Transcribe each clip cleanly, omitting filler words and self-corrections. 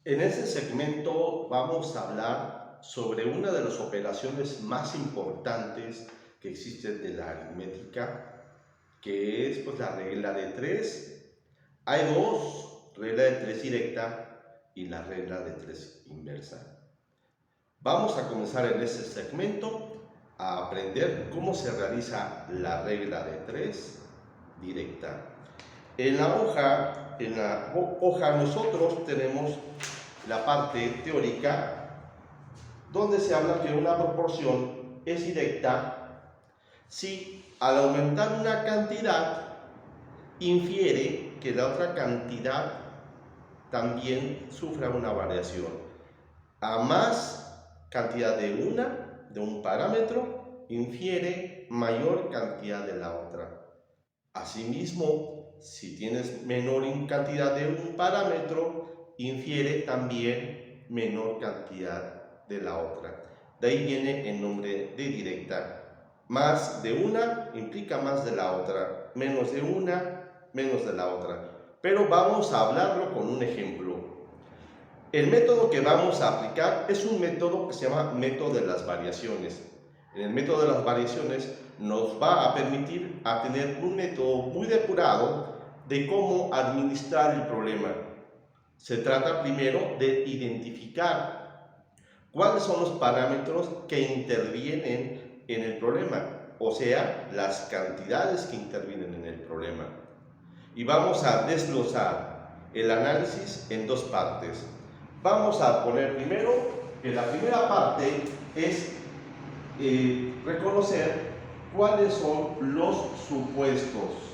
En este segmento vamos a hablar sobre una de las operaciones más importantes que existen de la aritmética, que es pues la regla de 3. Hay dos, regla de 3 directa y la regla de 3 inversa. Vamos a comenzar en este segmento a aprender cómo se realiza la regla de 3 directa. En la hoja nosotros tenemos la parte teórica, donde se habla que una proporción es directa si al aumentar una cantidad infiere que la otra cantidad también sufra una variación. A más cantidad de un parámetro, infiere mayor cantidad de la otra. Asimismo, si tienes menor cantidad de un parámetro, infiere también menor cantidad de la otra. De ahí viene el nombre de directa. Más de una implica más de la otra, menos de una, menos de la otra. Pero vamos a hablarlo con un ejemplo. El método que vamos a aplicar es un método que se llama método de las variaciones. En el método de las variaciones nos va a permitir a tener un método muy depurado de cómo administrar el problema. Se trata primero de identificar cuáles son los parámetros que intervienen en el problema, o sea, las cantidades que intervienen en el problema. Y vamos a desglosar el análisis en dos partes. Vamos a poner primero que la primera parte es reconocer cuáles son los supuestos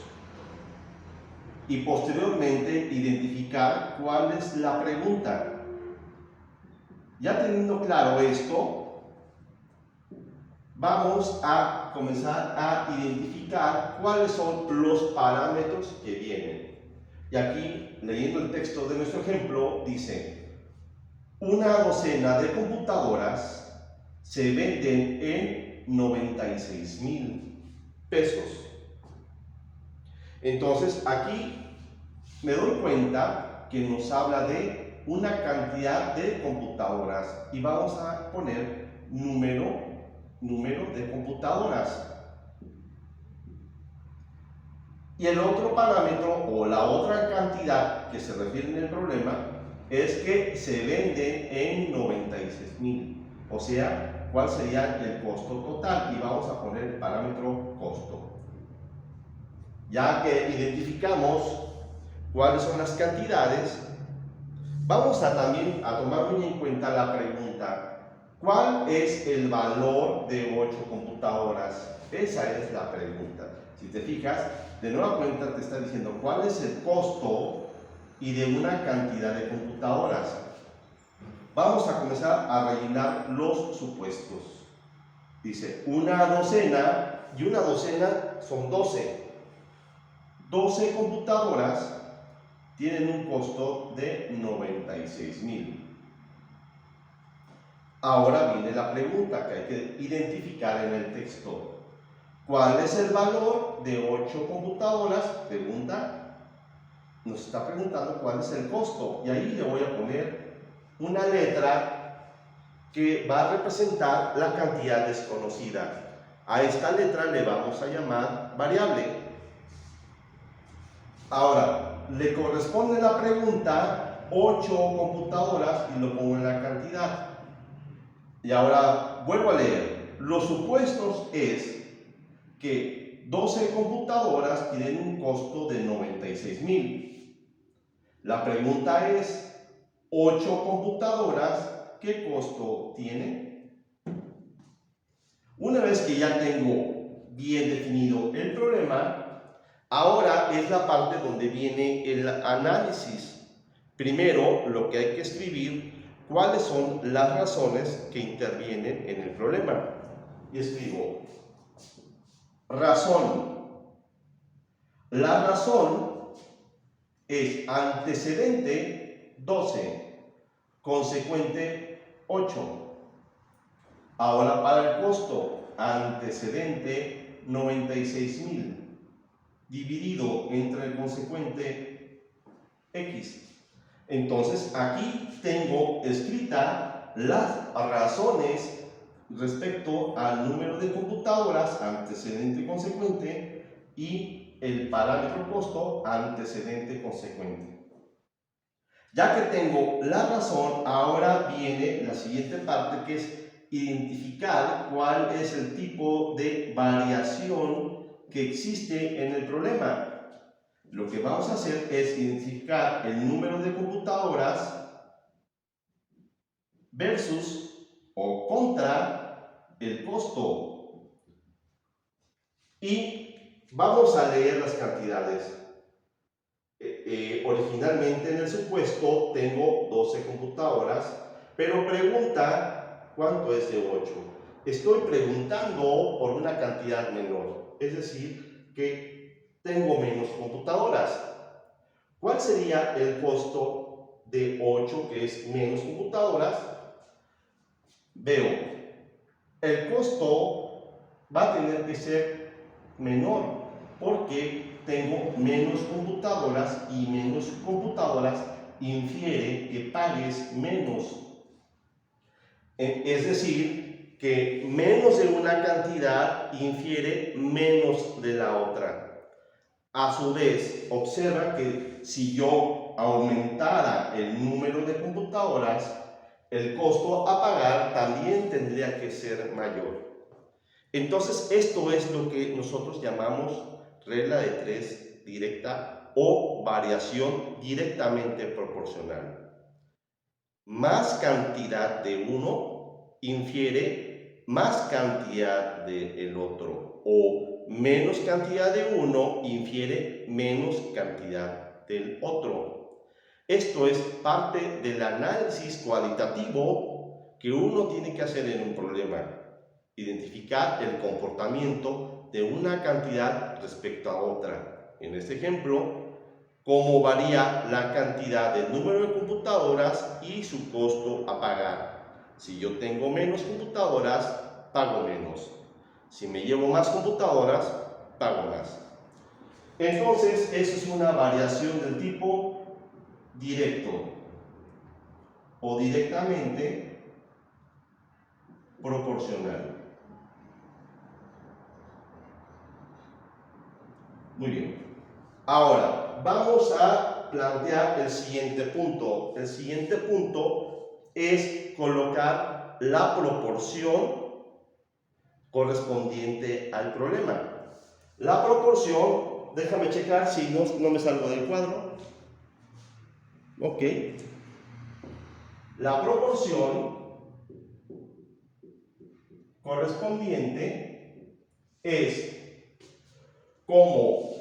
y posteriormente identificar cuál es la pregunta. Ya teniendo claro esto, vamos a comenzar a identificar cuáles son los parámetros que vienen. Y aquí, leyendo el texto de nuestro ejemplo, dice: una docena de computadoras se venden en 96,000 pesos. Entonces aquí me doy cuenta que nos habla de una cantidad de computadoras y vamos a poner número de computadoras. Y el otro parámetro o la otra cantidad que se refiere en el problema es que se venden en 96,000. O sea, ¿cuál sería el costo total? Y vamos a poner el parámetro costo. Ya que identificamos cuáles son las cantidades, vamos a también a tomar muy en cuenta la pregunta: ¿cuál es el valor de 8 computadoras? Esa es la pregunta. Si te fijas, de nueva cuenta te está diciendo cuál es el costo y de una cantidad de computadoras. Vamos a comenzar a rellenar los supuestos. Dice una docena, y una docena son 12. 12 computadoras tienen un costo de 96,000. Ahora viene la pregunta que hay que identificar en el texto. ¿Cuál es el valor de 8 computadoras? Pregunta. Nos está preguntando cuál es el costo. Y ahí le voy a poner una letra que va a representar la cantidad desconocida. A esta letra le vamos a llamar variable. Ahora, le corresponde la pregunta 8 computadoras y lo pongo en la cantidad. Y ahora vuelvo a leer. Los supuestos es que 12 computadoras tienen un costo de 96,000. La pregunta es: 8 computadoras, ¿qué costo tienen? Una vez que ya tengo bien definido el problema, ahora es la parte donde viene el análisis. Primero, lo que hay que escribir, cuáles son las razones que intervienen en el problema. Y escribo razón. La razón es antecedente 12, consecuente 8. Ahora para el costo, antecedente 96,000. Dividido entre el consecuente X. Entonces aquí tengo escrita las razones respecto al número de computadoras antecedente consecuente y el parámetro costo antecedente consecuente. Ya que tengo la razón, ahora viene la siguiente parte, que es identificar cuál es el tipo de variación que existe en el problema. Lo que vamos a hacer es identificar el número de computadoras versus o contra el costo. Y vamos a leer las cantidades. Originalmente en el supuesto tengo 12 computadoras, pero pregunta cuánto es de 8. Estoy preguntando por una cantidad menor, es decir, que tengo menos computadoras. ¿Cuál sería el costo de 8, que es menos computadoras? Veo, el costo va a tener que ser menor porque tengo menos computadoras y menos computadoras infiere que pagues menos. Es decir, que menos de una cantidad infiere menos de la otra. A su vez, observa que si yo aumentara el número de computadoras, el costo a pagar también tendría que ser mayor. Entonces, esto es lo que nosotros llamamos regla de 3 directa o variación directamente proporcional. Más cantidad de uno infiere más cantidad del otro, o menos cantidad de uno infiere menos cantidad del otro. Esto es parte del análisis cualitativo que uno tiene que hacer en un problema. Identificar el comportamiento de una cantidad respecto a otra. En este ejemplo, cómo varía la cantidad del número de computadoras y su costo a pagar. Si yo tengo menos computadoras, pago menos. Si me llevo más computadoras, pago más. Entonces, eso es una variación del tipo directo o directamente proporcional. Muy bien. Ahora, vamos a plantear el siguiente punto. El siguiente punto es colocar la proporción correspondiente al problema. La proporción, déjame checar si no me salgo del cuadro. Ok. La proporción correspondiente es como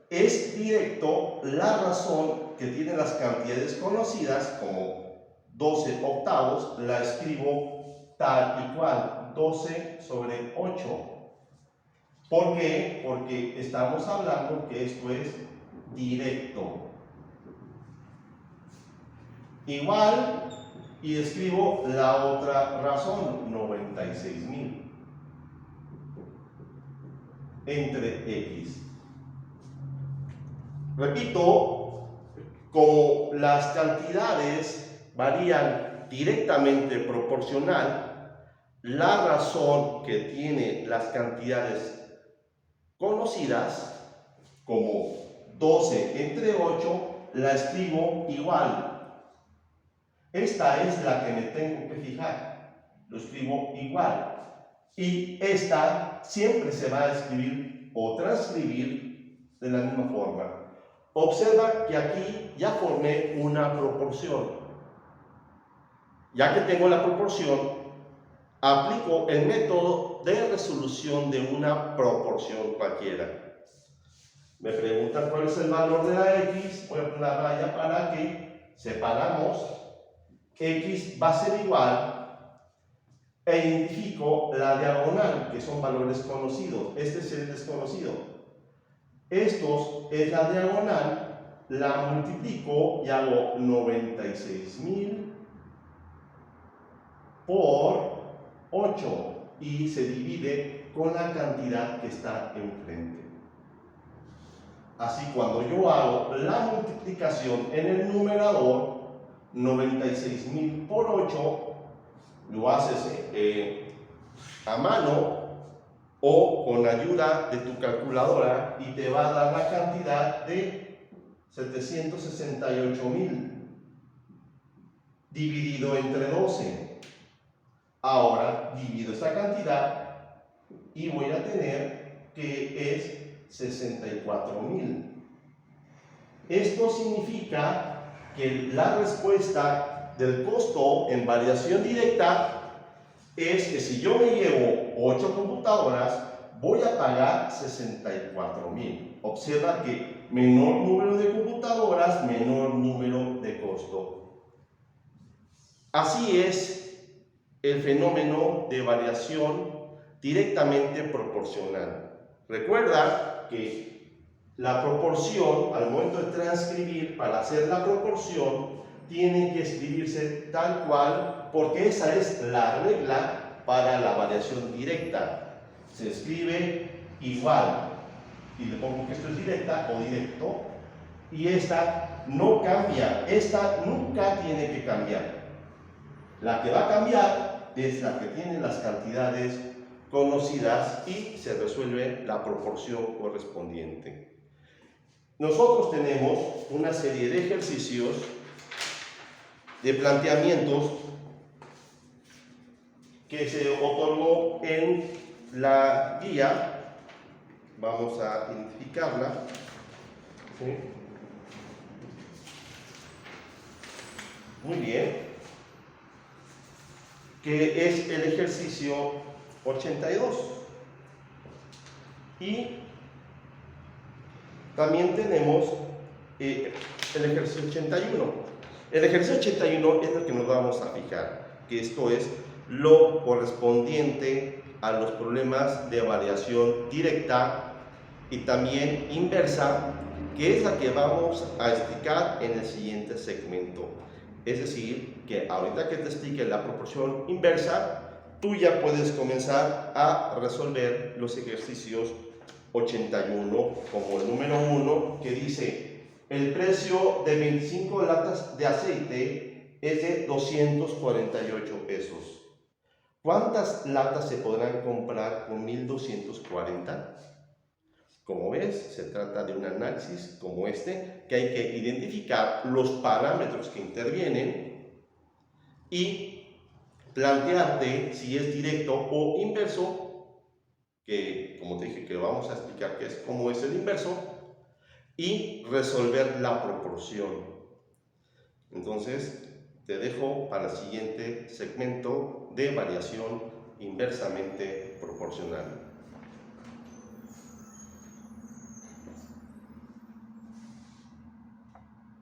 es directo la razón que tiene las cantidades conocidas, como 12 octavos, la escribo tal y cual, 12 sobre 8. ¿Por qué? Porque estamos hablando que esto es directo. Igual, y escribo la otra razón, 96.000 entre X. Repito, como las cantidades varían directamente proporcional, la razón que tiene las cantidades conocidas, como 12 entre 8, la escribo igual. Esta es la que me tengo que fijar. Lo escribo igual. Y esta siempre se va a escribir o transcribir de la misma forma. Observa que aquí ya formé una proporción. Ya que tengo la proporción, aplico el método de resolución de una proporción cualquiera. Me preguntan cuál es el valor de la X, voy a poner la raya para que separamos. X va a ser igual e identifico la diagonal, que son valores conocidos. Este es el desconocido. Estos es la diagonal, la multiplico y hago 96.000 por 8 y se divide con la cantidad que está enfrente. Así, cuando yo hago la multiplicación en el numerador, 96,000 por 8, lo haces a mano o con ayuda de tu calculadora y te va a dar la cantidad de 768,000 dividido entre 12. Ahora divido esta cantidad y voy a tener que es 64,000. Esto significa que la respuesta del costo en variación directa es que si yo me llevo 8 computadoras, voy a pagar 64,000. Observa que menor número de computadoras, menor número de costo. Así es el fenómeno de variación directamente proporcional. Recuerda que la proporción, al momento de transcribir, para hacer la proporción, tiene que escribirse tal cual, porque esa es la regla para la variación directa. Se escribe igual, y le pongo que esto es directa o directo, y esta no cambia, esta nunca tiene que cambiar. La que va a cambiar es la que tiene las cantidades conocidas y se resuelve la proporción correspondiente. Nosotros tenemos una serie de ejercicios, de planteamientos que se otorgó en la guía. Vamos a identificarla. ¿Sí? Muy bien. Que es el ejercicio 82. Y también tenemos el ejercicio 81. El ejercicio 81 es lo que nos vamos a fijar, que esto es lo correspondiente a los problemas de variación directa y también inversa, que es la que vamos a explicar en el siguiente segmento. Es decir, que ahorita que te explique la proporción inversa, tú ya puedes comenzar a resolver los ejercicios 81, como el número 1, que dice: el precio de 25 latas de aceite es de 248 pesos. ¿Cuántas latas se podrán comprar con 1,240? Como ves, se trata de un análisis como este, que hay que identificar los parámetros que intervienen y plantearte si es directo o inverso, que como te dije que lo vamos a explicar que es cómo es el inverso, y resolver la proporción. Entonces, te dejo para el siguiente segmento de variación inversamente proporcional.